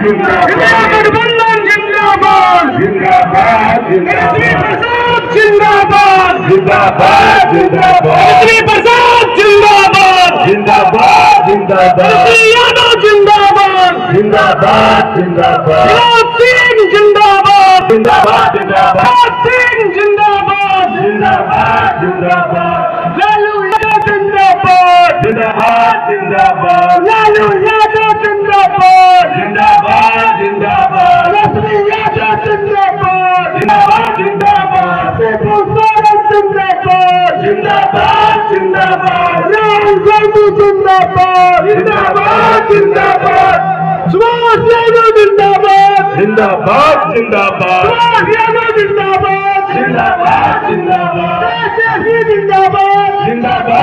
गठबंधन जिंदाबाद जिंदाबाद जिंदाबाद जिंदाबाद जिंदाबाद प्रसाद जिंदाबाद जिंदाबाद जिंदाबाद यादव जिंदाबाद जिंदाबाद जिंदाबाद सिंह जिंदाबाद जिंदाबाद जिंदाबाद सिंह जिंदाबाद जिंदाबाद जिंदाबाद लालू यादव जिंदाबाद जिंदाबाद जिंदाबाद लालू यादव जिंदाबाद जिंदाबाद जिंदाबाद लक्ष्मी यादव जिंदाबाद जिंदाबाद जिंदाबाद जिंदाबाद जिंदाबाद जिंदाबाद राहुल गांधी जिंदाबाद जिंदाबाद जिंदाबाद सुभाष यादव जिंदाबाद जिंदाबाद जिंदाबाद सुभाष यादव जिंदाबाद जिंदाबाद जिंदाबाद जिंदाबाद जिंदाबाद